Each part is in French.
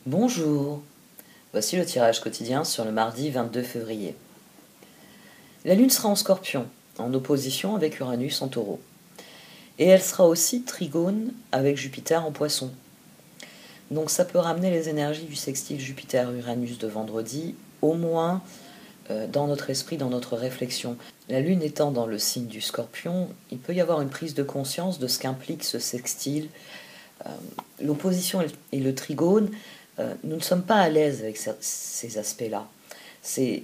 Bonjour, voici le tirage quotidien sur le mardi 22 février. La Lune sera en Scorpion, en opposition avec Uranus en Taureau. Et elle sera aussi trigone avec Jupiter en Poisson. Donc ça peut ramener les énergies du sextile Jupiter-Uranus de vendredi, au moins dans notre esprit, dans notre réflexion. La Lune étant dans le signe du Scorpion, il peut y avoir une prise de conscience de ce qu'implique ce sextile. L'opposition et le trigone, nous ne sommes pas à l'aise avec ces aspects-là. C'est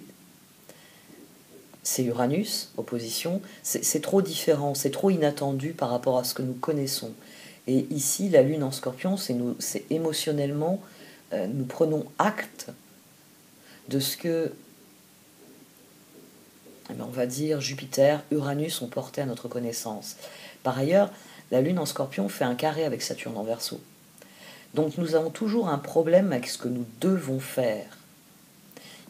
Uranus, opposition, c'est trop différent, c'est trop inattendu par rapport à ce que nous connaissons. Et ici, la Lune en Scorpion, c'est émotionnellement, nous prenons acte de ce que, on va dire, Jupiter, Uranus ont porté à notre connaissance. Par ailleurs, la Lune en Scorpion fait un carré avec Saturne en Verseau. Donc nous avons toujours un problème avec ce que nous devons faire.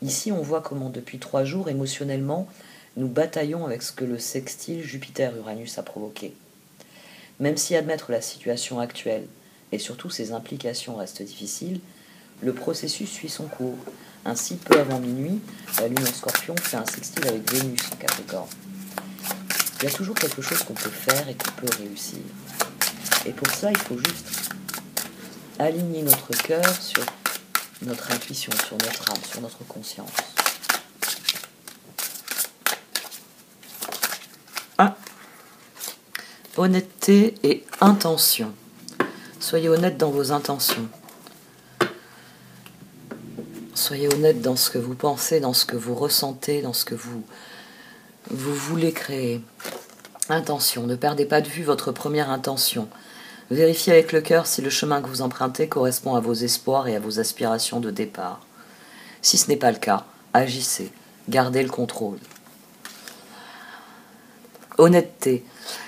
Ici, on voit comment depuis 3 jours, émotionnellement, nous bataillons avec ce que le sextile Jupiter-Uranus a provoqué. Même si admettre la situation actuelle et surtout ses implications reste difficile, le processus suit son cours. Ainsi, peu avant minuit, la Lune en Scorpion fait un sextile avec Vénus en Capricorne. Il y a toujours quelque chose qu'on peut faire et qu'on peut réussir. Et pour ça, il faut juste aligner notre cœur sur notre intuition, sur notre âme, sur notre conscience. Honnêteté et intention. Soyez honnête dans vos intentions. Soyez honnête dans ce que vous pensez, dans ce que vous ressentez, dans ce que vous voulez créer. Intention. Ne perdez pas de vue votre première intention. Vérifiez avec le cœur si le chemin que vous empruntez correspond à vos espoirs et à vos aspirations de départ. Si ce n'est pas le cas, agissez. Gardez le contrôle. Honnêteté.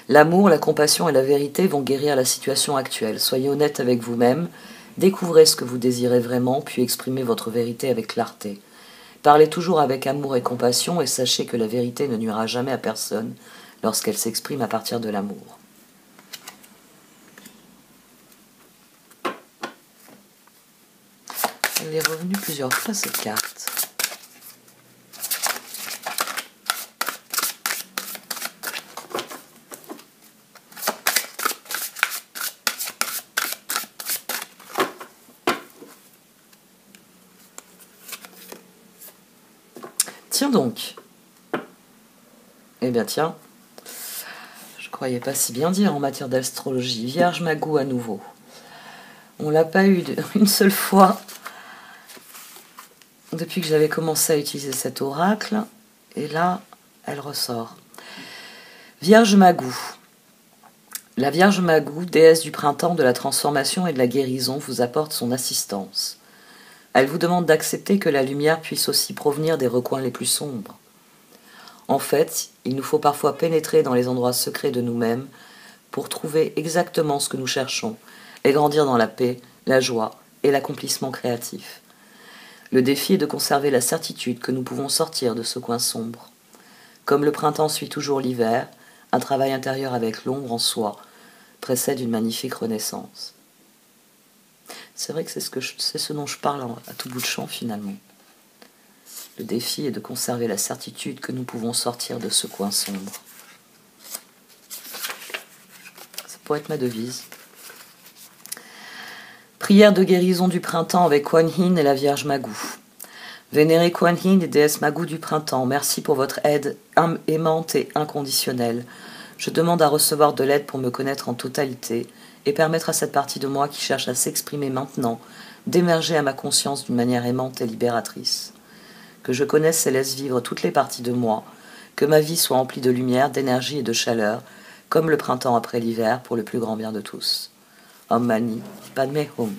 L'amour, la compassion et la vérité vont guérir la situation actuelle. Soyez honnête avec vous-même. Découvrez ce que vous désirez vraiment, puis exprimez votre vérité avec clarté. Parlez toujours avec amour et compassion et sachez que la vérité ne nuira jamais à personne lorsqu'elle s'exprime à partir de l'amour. Elle est revenue plusieurs fois cette carte. Tiens donc. Eh bien tiens, je croyais pas si bien dire en matière d'astrologie. Vierge Magou à nouveau. On l'a pas eu une seule fois depuis que j'avais commencé à utiliser cet oracle. Et là, elle ressort. Vierge Magou. La Vierge Magou, déesse du printemps, de la transformation et de la guérison, vous apporte son assistance. Elle vous demande d'accepter que la lumière puisse aussi provenir des recoins les plus sombres. En fait, il nous faut parfois pénétrer dans les endroits secrets de nous-mêmes pour trouver exactement ce que nous cherchons et grandir dans la paix, la joie et l'accomplissement créatif. Le défi est de conserver la certitude que nous pouvons sortir de ce coin sombre. Comme le printemps suit toujours l'hiver, un travail intérieur avec l'ombre en soi précède une magnifique renaissance. C'est vrai que c'est ce dont je parle à tout bout de champ finalement. Le défi est de conserver la certitude que nous pouvons sortir de ce coin sombre. Ça pourrait être ma devise. Prière de guérison du printemps avec Kuan Yin et la Vierge Magou. Vénérée Kuan Yin et déesse Magou du printemps, merci pour votre aide aimante et inconditionnelle. Je demande à recevoir de l'aide pour me connaître en totalité et permettre à cette partie de moi qui cherche à s'exprimer maintenant d'émerger à ma conscience d'une manière aimante et libératrice. Que je connaisse et laisse vivre toutes les parties de moi, que ma vie soit emplie de lumière, d'énergie et de chaleur, comme le printemps après l'hiver, pour le plus grand bien de tous. Om Mani Padme Hum.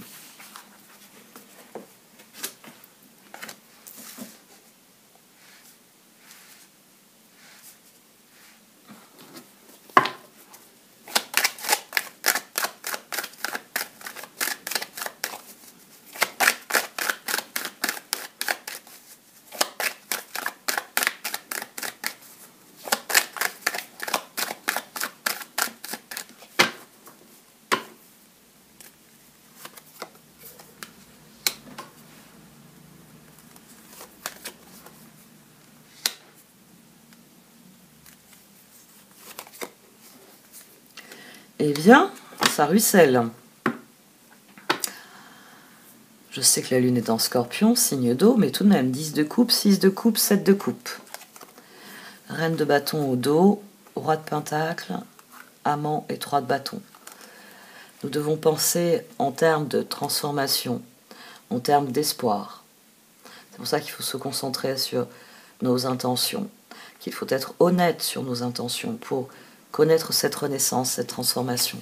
Eh bien, ça ruisselle. Je sais que la lune est en scorpion, signe d'eau, mais tout de même, 10 de coupe, 6 de coupe, 7 de coupe. Reine de bâton au dos, roi de pentacle, amant et 3 de bâton. Nous devons penser en termes de transformation, en termes d'espoir. C'est pour ça qu'il faut se concentrer sur nos intentions, qu'il faut être honnête sur nos intentions pour connaître cette renaissance, cette transformation.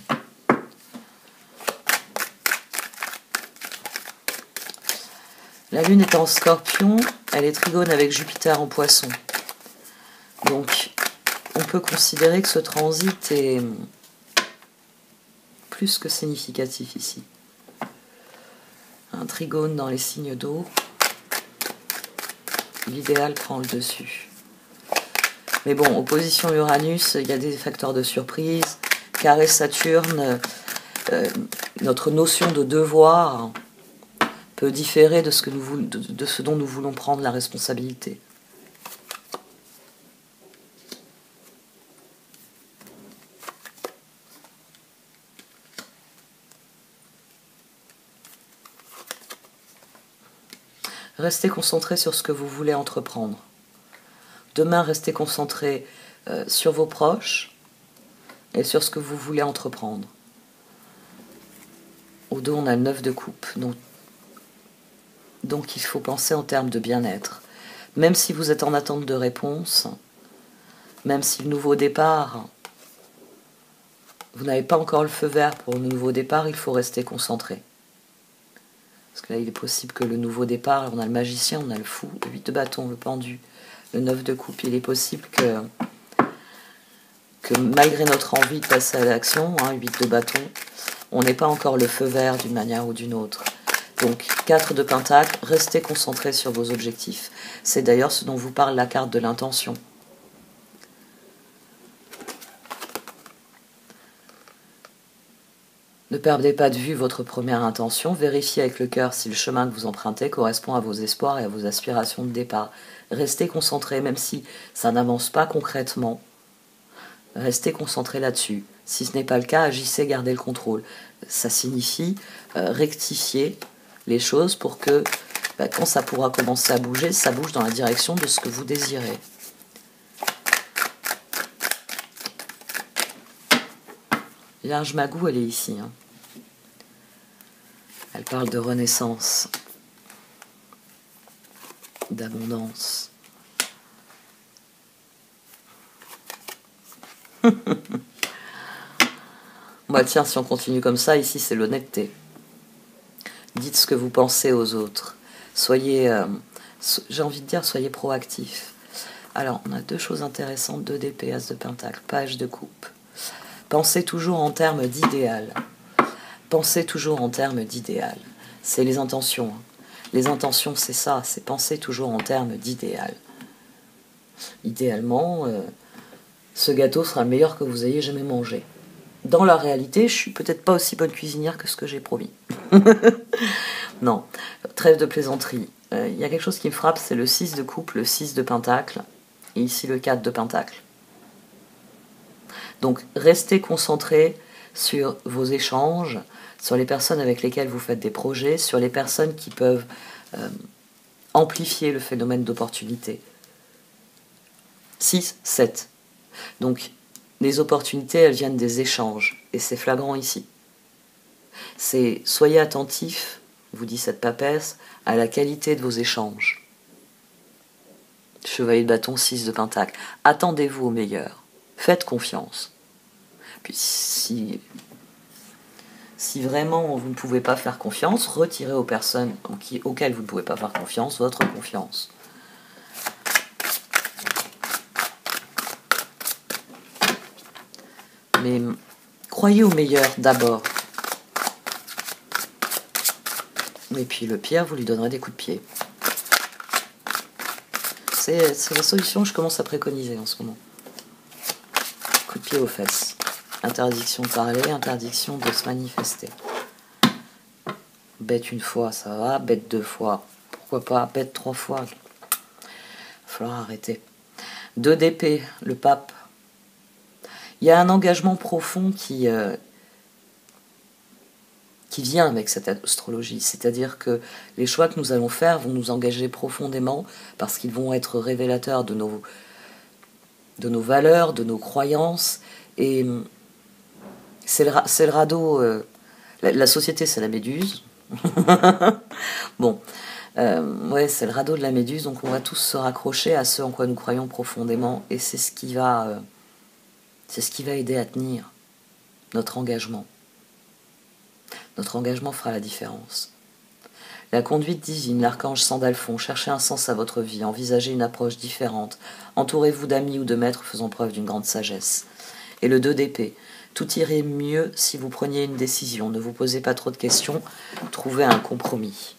La lune est en scorpion, elle est trigone avec Jupiter en poisson. Donc, on peut considérer que ce transit est plus que significatif ici. Un trigone dans les signes d'eau, l'idéal prend le dessus. Mais bon, opposition Uranus, il y a des facteurs de surprise. Carré Saturne, notre notion de devoir peut différer de ce dont nous voulons prendre la responsabilité. Restez concentré sur ce que vous voulez entreprendre. Demain, restez concentré sur vos proches et sur ce que vous voulez entreprendre. Au dos, on a le 9 de coupe. Donc il faut penser en termes de bien-être. Même si vous êtes en attente de réponse, même si le nouveau départ, vous n'avez pas encore le feu vert pour le nouveau départ, il faut rester concentré. Parce que là, il est possible que le nouveau départ, on a le magicien, on a le fou, le 8 de bâton, le pendu, le 9 de coupe. Il est possible que malgré notre envie de passer à l'action, 8 de bâton, on n'ait pas encore le feu vert d'une manière ou d'une autre. Donc, 4 de pentacle, restez concentré sur vos objectifs. C'est d'ailleurs ce dont vous parle la carte de l'intention. Ne perdez pas de vue votre première intention, vérifiez avec le cœur si le chemin que vous empruntez correspond à vos espoirs et à vos aspirations de départ. Restez concentré, même si ça n'avance pas concrètement. Restez concentré là-dessus. Si ce n'est pas le cas, agissez, gardez le contrôle. Ça signifie rectifier les choses pour que, quand ça pourra commencer à bouger, ça bouge dans la direction de ce que vous désirez. Vierge Magou, elle est ici. Elle parle de renaissance, d'abondance. Tiens, si on continue comme ça, ici c'est l'honnêteté. Dites ce que vous pensez aux autres. Soyez, j'ai envie de dire, soyez proactifs. Alors, on a 2 choses intéressantes, 2 d'épée, as de pentacle, page de coupe. Pensez toujours en termes d'idéal. Pensez toujours en termes d'idéal. C'est les intentions. Les intentions, c'est ça, c'est penser toujours en termes d'idéal. Idéalement, ce gâteau sera le meilleur que vous ayez jamais mangé. Dans la réalité, je suis peut-être pas aussi bonne cuisinière que ce que j'ai promis. Non, trêve de plaisanterie. Il y a quelque chose qui me frappe, c'est le 6 de coupe, le 6 de pentacle, et ici le 4 de pentacle. Donc, restez concentrés sur vos échanges, sur les personnes avec lesquelles vous faites des projets, sur les personnes qui peuvent amplifier le phénomène d'opportunité. 6, 7. Donc, les opportunités, elles viennent des échanges, et c'est flagrant ici. C'est soyez attentifs, vous dit cette papesse, à la qualité de vos échanges. Chevalier de bâton, 6 de pentacle. Attendez-vous au meilleur. Faites confiance. Puis si vraiment vous ne pouvez pas faire confiance, retirez aux personnes auxquelles vous ne pouvez pas faire confiance votre confiance. Mais croyez au meilleur d'abord. Et puis le pire, vous lui donnerez des coups de pied. C'est la solution que je commence à préconiser en ce moment. Coup de pied aux fesses. Interdiction de parler, interdiction de se manifester. Bête 1 fois, ça va. Bête 2 fois, pourquoi pas. Bête 3 fois, il va falloir arrêter. 2 d'épée, le pape. Il y a un engagement profond qui qui vient avec cette astrologie. C'est-à-dire que les choix que nous allons faire vont nous engager profondément parce qu'ils vont être révélateurs de nos valeurs, de nos croyances. Et c'est le radeau. La société, c'est la méduse. Bon, ouais, c'est le radeau de la méduse, donc on va tous se raccrocher à ce en quoi nous croyons profondément, et c'est ce qui va aider à tenir notre engagement. Notre engagement fera la différence. La conduite divine, l'archange Sandalphon, cherchez un sens à votre vie, envisagez une approche différente, entourez-vous d'amis ou de maîtres faisant preuve d'une grande sagesse. Et le 2 d'épée, tout irait mieux si vous preniez une décision, ne vous posez pas trop de questions, trouvez un compromis.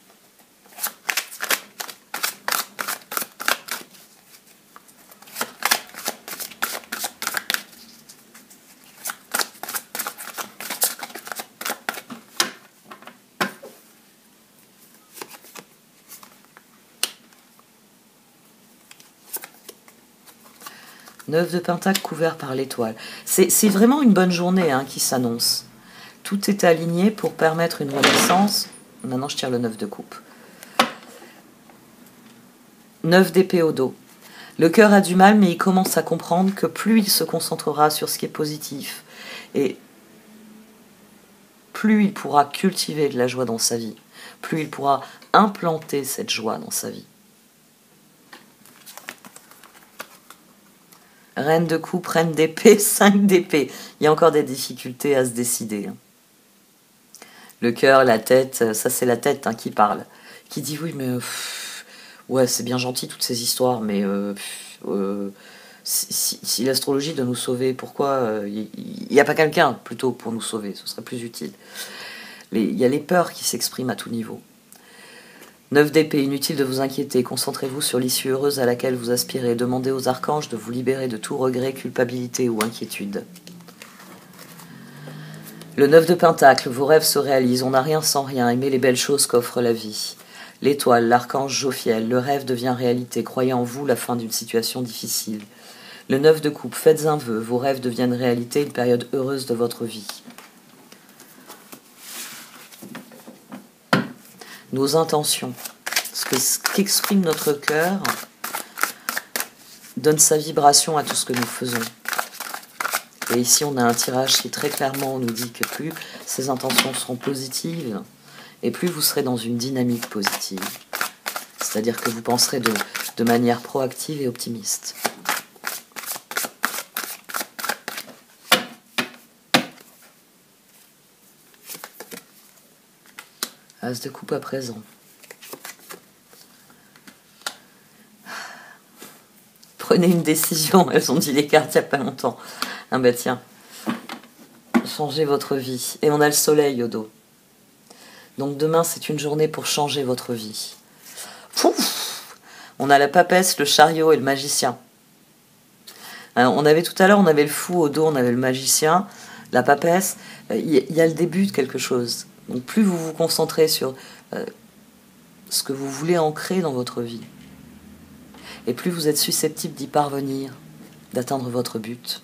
Neuf de Pentacle couvert par l'étoile. C'est vraiment une bonne journée qui s'annonce. Tout est aligné pour permettre une renaissance. Maintenant, je tire le 9 de coupe. 9 d'épée au dos. Le cœur a du mal, mais il commence à comprendre que plus il se concentrera sur ce qui est positif, et plus il pourra cultiver de la joie dans sa vie, plus il pourra implanter cette joie dans sa vie. Reine de coupe, reine d'épée, 5 d'épée. Il y a encore des difficultés à se décider. Le cœur, la tête, ça c'est la tête qui parle. Qui dit oui mais ouais c'est bien gentil toutes ces histoires, mais si l'astrologie doit nous sauver, pourquoi il n'y a pas quelqu'un plutôt pour nous sauver, ce serait plus utile. Il y a les peurs qui s'expriment à tout niveau. 9 d'épée, inutile de vous inquiéter, concentrez-vous sur l'issue heureuse à laquelle vous aspirez, demandez aux archanges de vous libérer de tout regret, culpabilité ou inquiétude. Le 9 de Pentacle, vos rêves se réalisent, on n'a rien sans rien, aimez les belles choses qu'offre la vie. L'étoile, l'archange Jophiel, le rêve devient réalité, croyez en vous la fin d'une situation difficile. Le 9 de coupe, faites un vœu, vos rêves deviennent réalité, une période heureuse de votre vie. Nos intentions, ce qu'exprime notre cœur donne sa vibration à tout ce que nous faisons. Et ici on a un tirage qui très clairement nous dit que plus ces intentions seront positives et plus vous serez dans une dynamique positive. C'est-à-dire que vous penserez de manière proactive et optimiste. As de coupe à présent. Prenez une décision, elles ont dit les cartes il n'y a pas longtemps. Bah tiens, changez votre vie. Et on a le soleil au dos. Donc demain c'est une journée pour changer votre vie. Pouf, on a la papesse, le chariot et le magicien. Alors, tout à l'heure on avait le fou au dos, on avait le magicien, la papesse. Il y a le début de quelque chose. Donc plus vous vous concentrez sur ce que vous voulez ancrer dans votre vie, et plus vous êtes susceptible d'y parvenir, d'atteindre votre but.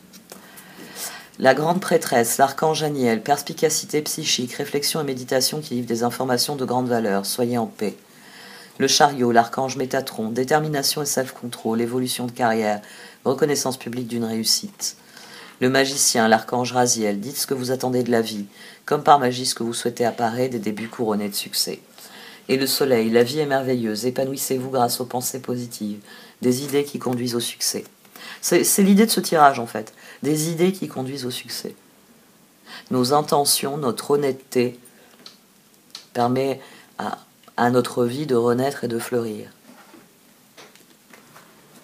La grande prêtresse, l'archange Aniel, perspicacité psychique, réflexion et méditation qui livrent des informations de grande valeur, soyez en paix. Le chariot, l'archange Métatron, détermination et self-control, évolution de carrière, reconnaissance publique d'une réussite. Le magicien, l'archange Raziel, dites ce que vous attendez de la vie, comme par magie ce que vous souhaitez apparaître, des débuts couronnés de succès. Et le soleil, la vie est merveilleuse, épanouissez-vous grâce aux pensées positives, des idées qui conduisent au succès. C'est l'idée de ce tirage en fait, des idées qui conduisent au succès. Nos intentions, notre honnêteté permet à notre vie de renaître et de fleurir.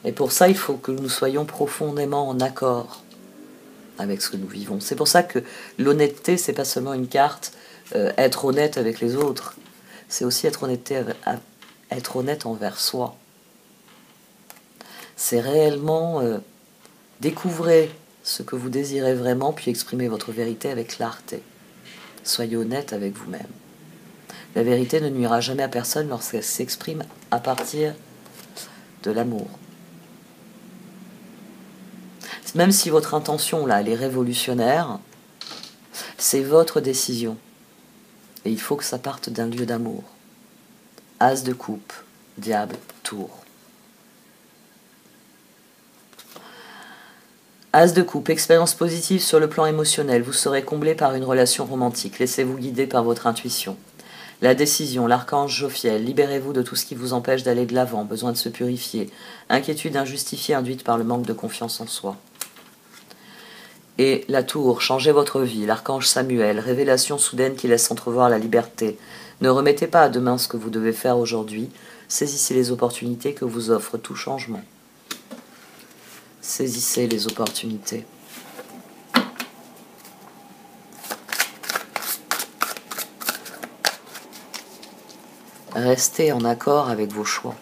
Et pour ça, il faut que nous soyons profondément en accord avec ce que nous vivons. C'est pour ça que l'honnêteté, c'est pas seulement une carte, être honnête avec les autres, c'est aussi être honnête envers soi. C'est réellement découvrir ce que vous désirez vraiment, puis exprimer votre vérité avec clarté. Soyez honnête avec vous-même. La vérité ne nuira jamais à personne lorsqu'elle s'exprime à partir de l'amour. Même si votre intention, là, elle est révolutionnaire, c'est votre décision. Et il faut que ça parte d'un lieu d'amour. As de coupe, diable, tour. As de coupe, expérience positive sur le plan émotionnel. Vous serez comblé par une relation romantique. Laissez-vous guider par votre intuition. La décision, l'archange Jophiel. Libérez-vous de tout ce qui vous empêche d'aller de l'avant. Besoin de se purifier. Inquiétude injustifiée induite par le manque de confiance en soi. Et la tour, changez votre vie. L'archange Samuel. Révélation soudaine qui laisse entrevoir la liberté. Ne remettez pas à demain ce que vous devez faire aujourd'hui. Saisissez les opportunités que vous offre tout changement. Saisissez les opportunités. Restez en accord avec vos choix.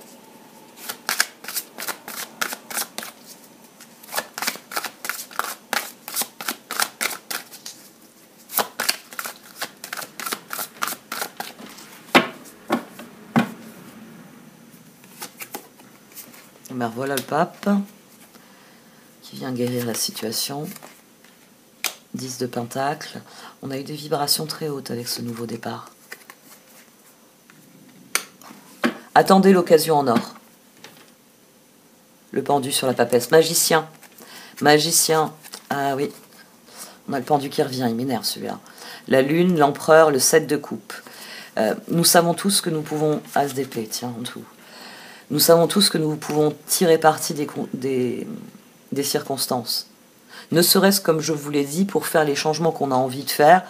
Ben voilà le pape qui vient guérir la situation. 10 de Pentacle. On a eu des vibrations très hautes avec ce nouveau départ. Attendez l'occasion en or. Le pendu sur la papesse. Magicien. Magicien. Ah oui. On a le pendu qui revient. Il m'énerve celui-là. La lune, l'empereur, le 7 de coupe. Nous savons tous que nous pouvons... As d'épée, tiens, en tout. Nous savons tous que nous pouvons tirer parti des circonstances. Ne serait-ce, comme je vous l'ai dit, pour faire les changements qu'on a envie de faire,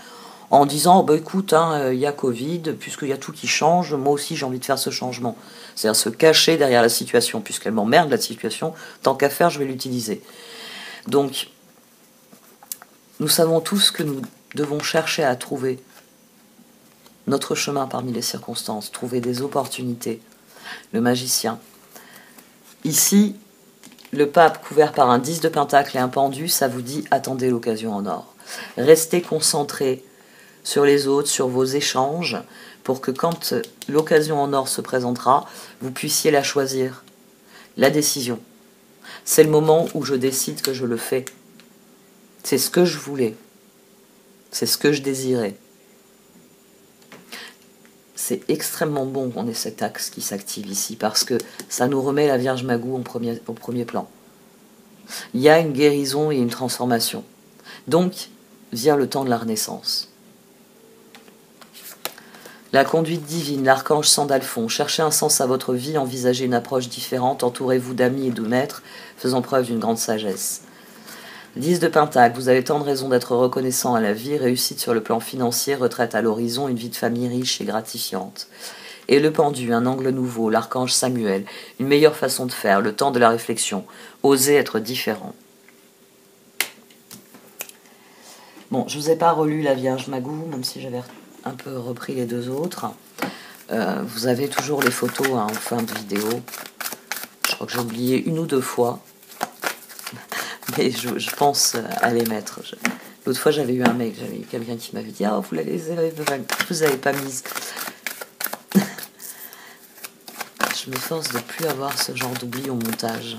en disant oh, bah, écoute, il y a Covid, puisqu'il y a tout qui change, moi aussi j'ai envie de faire ce changement. C'est-à-dire se cacher derrière la situation, puisqu'elle m'emmerde la situation, tant qu'à faire, je vais l'utiliser. Donc, nous savons tous que nous devons chercher à trouver notre chemin parmi les circonstances, trouver des opportunités. Le magicien. Ici, le pape couvert par un 10 de pentacle et un pendu, ça vous dit attendez l'occasion en or. Restez concentrés sur les autres, sur vos échanges, pour que quand l'occasion en or se présentera, vous puissiez la choisir. La décision. C'est le moment où je décide que je le fais. C'est ce que je voulais. C'est ce que je désirais. C'est extrêmement bon qu'on ait cet axe qui s'active ici, parce que ça nous remet la Vierge Magou au premier plan. Il y a une guérison et une transformation. Donc, vient le temps de la renaissance. La conduite divine, l'archange Sandalphon. Cherchez un sens à votre vie, envisagez une approche différente, entourez-vous d'amis et de maîtres, faisant preuve d'une grande sagesse. 10 de Pentacle, vous avez tant de raisons d'être reconnaissant à la vie, réussite sur le plan financier, retraite à l'horizon, une vie de famille riche et gratifiante. Et le pendu, un angle nouveau, l'archange Samuel, une meilleure façon de faire, le temps de la réflexion, oser être différent. Bon, je ne vous ai pas relu la Vierge Magou, même si j'avais un peu repris les deux autres. Vous avez toujours les photos en fin de vidéo. Je crois que j'ai oublié une ou deux fois. Mais je pense à les mettre. L'autre fois, j'avais eu un mail, j'avais eu quelqu'un qui m'avait dit « Ah, vous avez pas mise. » Je m'efforce de ne plus avoir ce genre d'oubli au montage.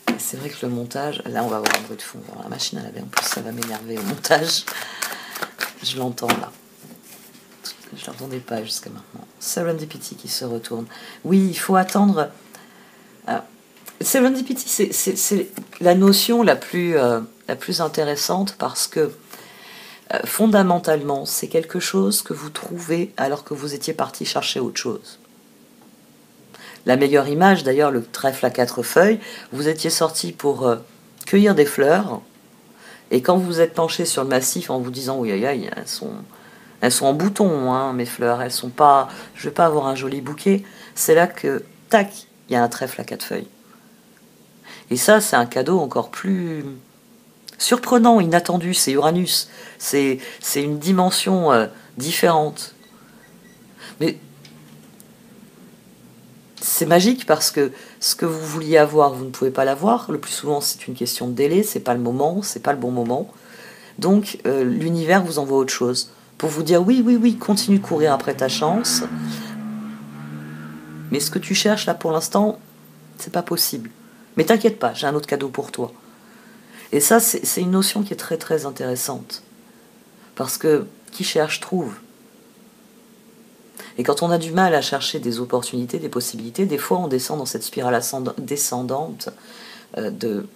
Et c'est vrai que le montage... Là, on va avoir un bruit de fond. Alors, la machine à laver, en plus, ça va m'énerver au montage. Je l'entends, là. Je ne l'entendais pas jusqu'à maintenant. Serendipity qui se retourne. Oui, il faut attendre... Serendipity, c'est la notion la plus intéressante parce que fondamentalement, c'est quelque chose que vous trouvez alors que vous étiez parti chercher autre chose. La meilleure image, d'ailleurs, le trèfle à 4 feuilles, vous étiez sorti pour cueillir des fleurs et quand vous vous êtes penché sur le massif en vous disant oui, aïe, elles sont en bouton, hein, mes fleurs, elles sont pas, je vais pas avoir un joli bouquet, c'est là que, tac, il y a un trèfle à 4 feuilles. Et ça, c'est un cadeau encore plus surprenant, inattendu. C'est Uranus. C'est une dimension différente. Mais c'est magique parce que ce que vous vouliez avoir, vous ne pouvez pas l'avoir. Le plus souvent, c'est une question de délai. C'est pas le moment, c'est pas le bon moment. Donc, l'univers vous envoie autre chose. Pour vous dire, oui, continue de courir après ta chance. Mais ce que tu cherches là pour l'instant, c'est pas possible. Mais t'inquiète pas, j'ai un autre cadeau pour toi. Et ça, c'est une notion qui est très très intéressante. Parce que qui cherche, trouve. Et quand on a du mal à chercher des opportunités, des possibilités, des fois on descend dans cette spirale descendante de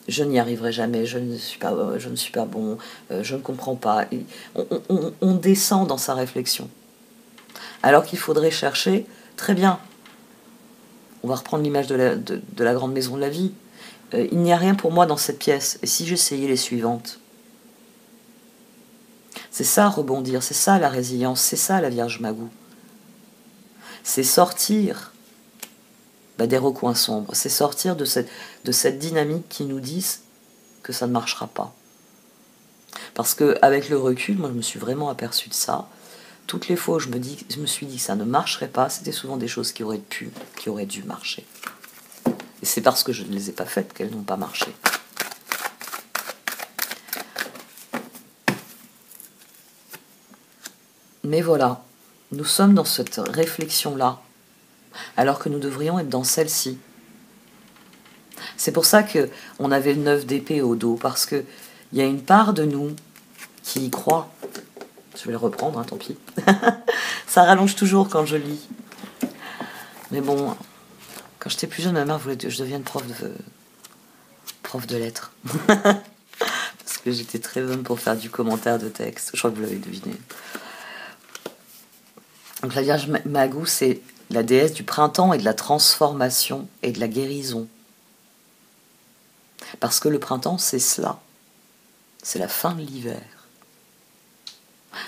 je n'y arriverai jamais, je ne suis pas bon, je ne comprends pas. Et on descend dans sa réflexion. Alors qu'il faudrait chercher, très bien, on va reprendre l'image de la grande maison de la vie. Il n'y a rien pour moi dans cette pièce. Et si j'essayais les suivantes? C'est ça rebondir, c'est ça la résilience, c'est ça la Vierge Magou. C'est sortir des recoins sombres, c'est sortir de cette dynamique qui nous dit que ça ne marchera pas. Parce qu'avec le recul, moi je me suis vraiment aperçue de ça. Toutes les fois où je me suis dit que ça ne marcherait pas, c'était souvent des choses qui auraient dû marcher. Et c'est parce que je ne les ai pas faites qu'elles n'ont pas marché. Mais voilà, nous sommes dans cette réflexion-là, alors que nous devrions être dans celle-ci. C'est pour ça qu'on avait le 9 d'épée au dos, parce qu'il y a une part de nous qui y croit. Je vais le reprendre, tant pis. Ça rallonge toujours quand je lis. Mais bon, quand j'étais plus jeune, ma mère voulait que je devienne prof de lettres. Parce que j'étais très bonne pour faire du commentaire de texte. Je crois que vous l'avez deviné. Donc la Vierge Magou, c'est la déesse du printemps et de la transformation et de la guérison. Parce que le printemps, c'est cela. C'est la fin de l'hiver.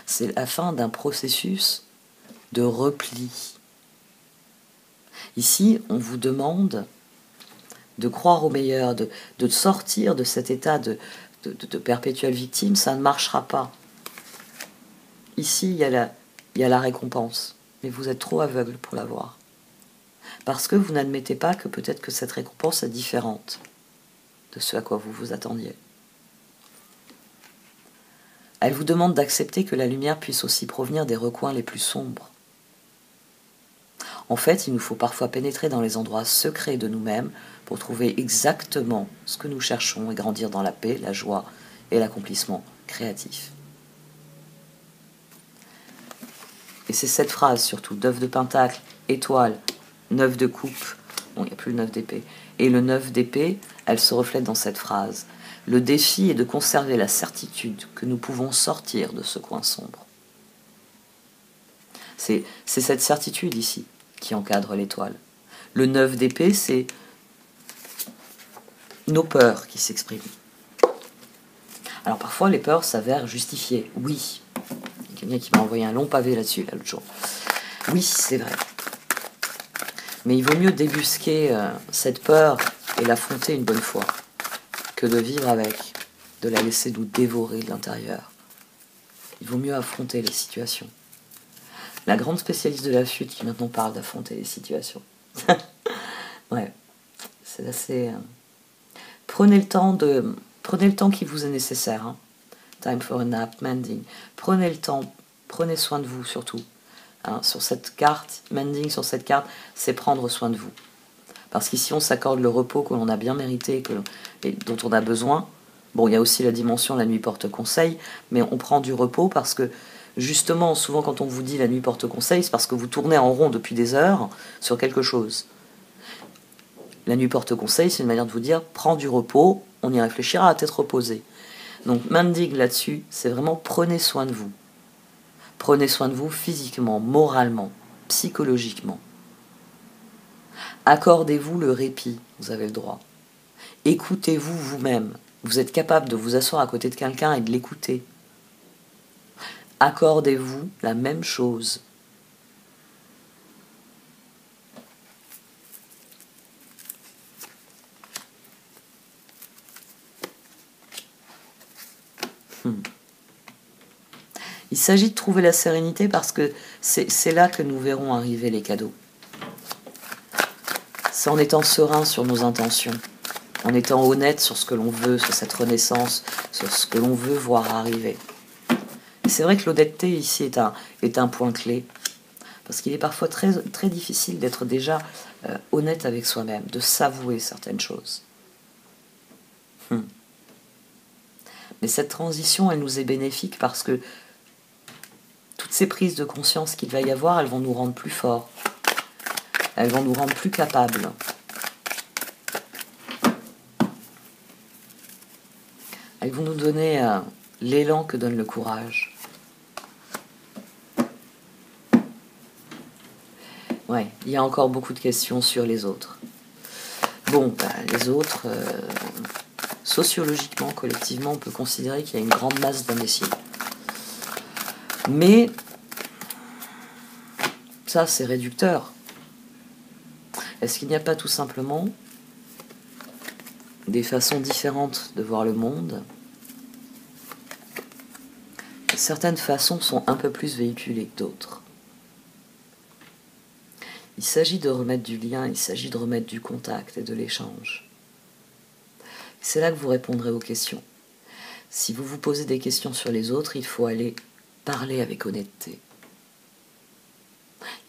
C'est la fin d'un processus de repli. Ici, on vous demande de croire au meilleur, de sortir de cet état de perpétuelle victime. Ça ne marchera pas. Ici, il y a la récompense. Mais vous êtes trop aveugle pour la voir. Parce que vous n'admettez pas que peut-être que cette récompense est différente de ce à quoi vous vous attendiez. Elle vous demande d'accepter que la lumière puisse aussi provenir des recoins les plus sombres. En fait, il nous faut parfois pénétrer dans les endroits secrets de nous-mêmes pour trouver exactement ce que nous cherchons et grandir dans la paix, la joie et l'accomplissement créatif. Et c'est cette phrase surtout, 9 de pentacle, étoile, 9 de coupe, bon, il n'y a plus le 9 d'épée, et le 9 d'épée, elle se reflète dans cette phrase. Le défi est de conserver la certitude que nous pouvons sortir de ce coin sombre. C'est cette certitude ici qui encadre l'étoile. Le 9 d'épée, c'est nos peurs qui s'expriment. Alors parfois, les peurs s'avèrent justifiées. Oui, il y a quelqu'un qui m'a envoyé un long pavé là-dessus, l'autre jour. Oui, c'est vrai. Mais il vaut mieux débusquer cette peur et l'affronter une bonne fois que de vivre avec, de la laisser nous dévorer de l'intérieur. Il vaut mieux affronter les situations. La grande spécialiste de la fuite qui maintenant parle d'affronter les situations. Ouais, c'est assez... Prenez le temps qui vous est nécessaire. Hein. Time for a nap, mending. Prenez le temps, prenez soin de vous surtout. Hein, sur cette carte, mending sur cette carte, c'est prendre soin de vous. Parce qu'ici, on s'accorde le repos que l'on a bien mérité et dont on a besoin. Bon, il y a aussi la dimension la nuit porte conseil, mais on prend du repos parce que, justement, souvent quand on vous dit la nuit porte conseil, c'est parce que vous tournez en rond depuis des heures sur quelque chose. La nuit porte conseil, c'est une manière de vous dire, prends du repos, on y réfléchira à tête reposée. Donc, mending là-dessus, c'est vraiment prenez soin de vous. Prenez soin de vous physiquement, moralement, psychologiquement. Accordez-vous le répit, vous avez le droit. Écoutez-vous vous-même. Vous êtes capable de vous asseoir à côté de quelqu'un et de l'écouter. Accordez-vous la même chose. Il s'agit de trouver la sérénité parce que c'est là que nous verrons arriver les cadeaux. C'est en étant serein sur nos intentions, en étant honnête sur ce que l'on veut, sur cette renaissance, sur ce que l'on veut voir arriver. Et c'est vrai que l'honnêteté ici est un point clé, parce qu'il est parfois très, très difficile d'être déjà honnête avec soi-même, de s'avouer certaines choses. Mais cette transition, elle nous est bénéfique parce que toute ces prises de conscience qu'il va y avoir, elles vont nous rendre plus forts. Elles vont nous rendre plus capables. Elles vont nous donner l'élan que donne le courage. Ouais, il y a encore beaucoup de questions sur les autres. Bon, les autres, sociologiquement, collectivement, on peut considérer qu'il y a une grande masse d'imbéciles. Mais ça, c'est réducteur. Est-ce qu'il n'y a pas tout simplement des façons différentes de voir le monde? Certaines façons sont un peu plus véhiculées que d'autres. Il s'agit de remettre du lien, il s'agit de remettre du contact et de l'échange. C'est là que vous répondrez aux questions. Si vous vous posez des questions sur les autres, il faut aller parler avec honnêteté.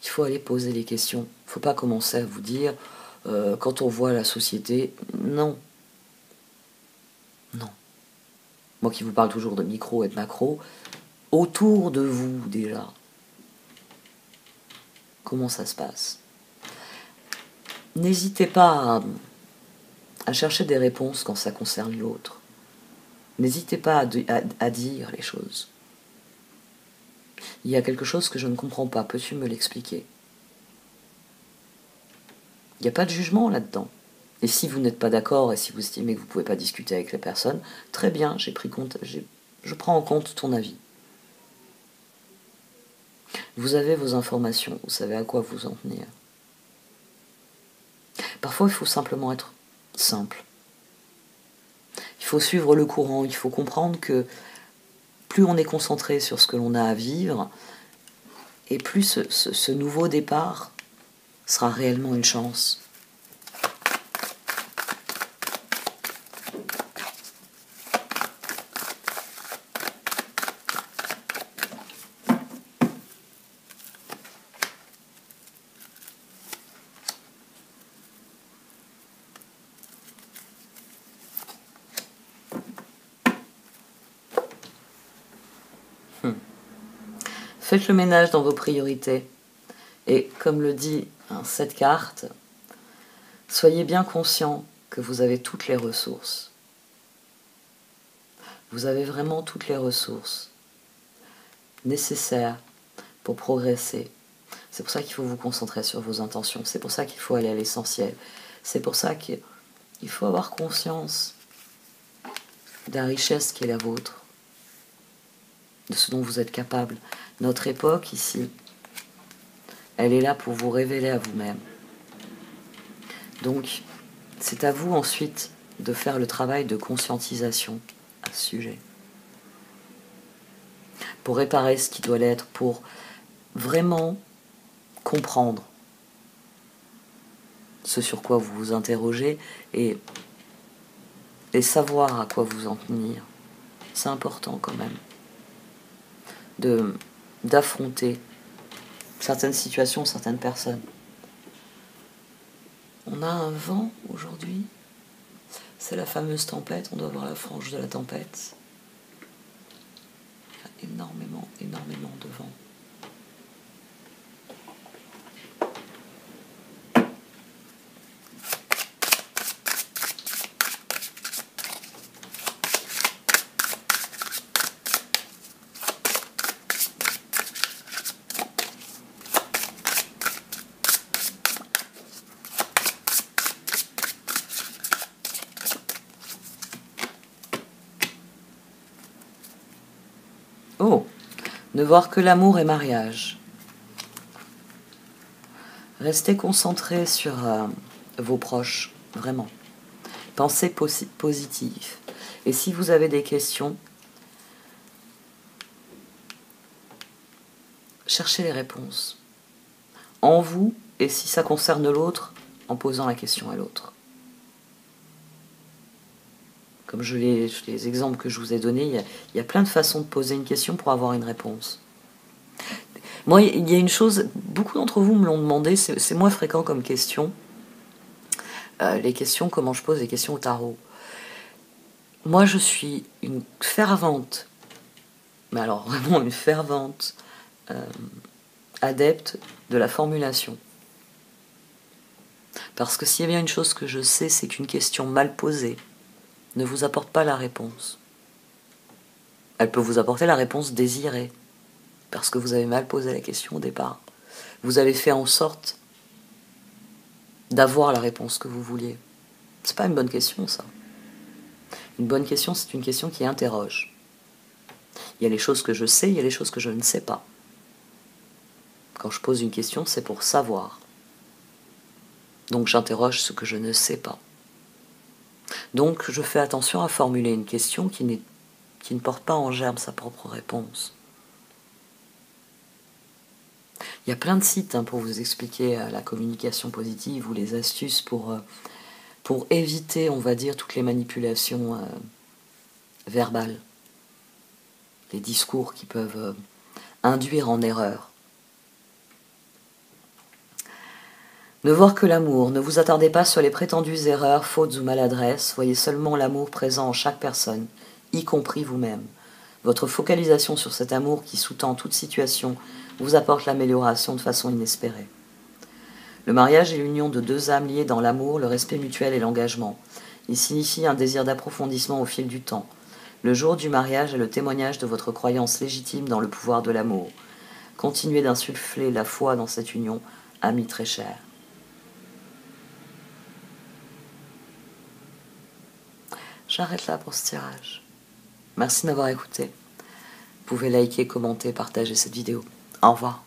Il faut aller poser les questions. Il ne faut pas commencer à vous dire, quand on voit la société, non. Non. Moi qui vous parle toujours de micro et de macro, autour de vous déjà, comment ça se passe? N'hésitez pas à chercher des réponses quand ça concerne l'autre. N'hésitez pas à dire les choses. Il y a quelque chose que je ne comprends pas, peux-tu me l'expliquer? Il n'y a pas de jugement là-dedans. Et si vous n'êtes pas d'accord et si vous estimez que vous ne pouvez pas discuter avec la personne, très bien, je prends en compte ton avis. Vous avez vos informations, vous savez à quoi vous en tenir. Parfois, il faut simplement être simple. Il faut suivre le courant, il faut comprendre que plus on est concentré sur ce que l'on a à vivre, et plus ce nouveau départ sera réellement une chance. Faites le ménage dans vos priorités. Et comme le dit cette carte, soyez bien conscient que vous avez toutes les ressources. Vous avez vraiment toutes les ressources nécessaires pour progresser. C'est pour ça qu'il faut vous concentrer sur vos intentions. C'est pour ça qu'il faut aller à l'essentiel. C'est pour ça qu'il faut avoir conscience de la richesse qui est la vôtre, de ce dont vous êtes capable. Notre époque ici, elle est là pour vous révéler à vous-même. Donc, c'est à vous ensuite de faire le travail de conscientisation à ce sujet. Pour réparer ce qui doit l'être, pour vraiment comprendre ce sur quoi vous vous interrogez et savoir à quoi vous en tenir. C'est important quand même d'affronter certaines situations, certaines personnes. On a un vent aujourd'hui, c'est la fameuse tempête, on doit voir la frange de la tempête. Il y a énormément de vent. Oh, ne voir que l'amour et mariage. Restez concentrés sur vos proches, vraiment. Pensez positif. Et si vous avez des questions, cherchez les réponses. En vous, et si ça concerne l'autre, en posant la question à l'autre. Comme les exemples que je vous ai donnés, il y a plein de façons de poser une question pour avoir une réponse. Moi, il y a une chose, beaucoup d'entre vous me l'ont demandé, c'est moins fréquent comme question. Les questions, comment je pose les questions au tarot. Moi, je suis une fervente, mais alors vraiment une fervente adepte de la formulation. Parce que s'il y a bien une chose que je sais, c'est qu'une question mal posée ne vous apporte pas la réponse. Elle peut vous apporter la réponse désirée, parce que vous avez mal posé la question au départ. Vous avez fait en sorte d'avoir la réponse que vous vouliez. C'est pas une bonne question, ça. Une bonne question, c'est une question qui interroge. Il y a les choses que je sais, il y a les choses que je ne sais pas. Quand je pose une question, c'est pour savoir. Donc j'interroge ce que je ne sais pas. Donc je fais attention à formuler une question qui ne porte pas en germe sa propre réponse. Il y a plein de sites pour vous expliquer la communication positive ou les astuces pour éviter, on va dire, toutes les manipulations verbales, les discours qui peuvent induire en erreur. Ne voir que l'amour, ne vous attardez pas sur les prétendues erreurs, fautes ou maladresses, voyez seulement l'amour présent en chaque personne, y compris vous-même. Votre focalisation sur cet amour qui sous-tend toute situation vous apporte l'amélioration de façon inespérée. Le mariage est l'union de deux âmes liées dans l'amour, le respect mutuel et l'engagement. Il signifie un désir d'approfondissement au fil du temps. Le jour du mariage est le témoignage de votre croyance légitime dans le pouvoir de l'amour. Continuez d'insuffler la foi dans cette union, amis très chers. J'arrête là pour ce tirage. Merci de m'avoir écouté. Vous pouvez liker, commenter, partager cette vidéo. Au revoir.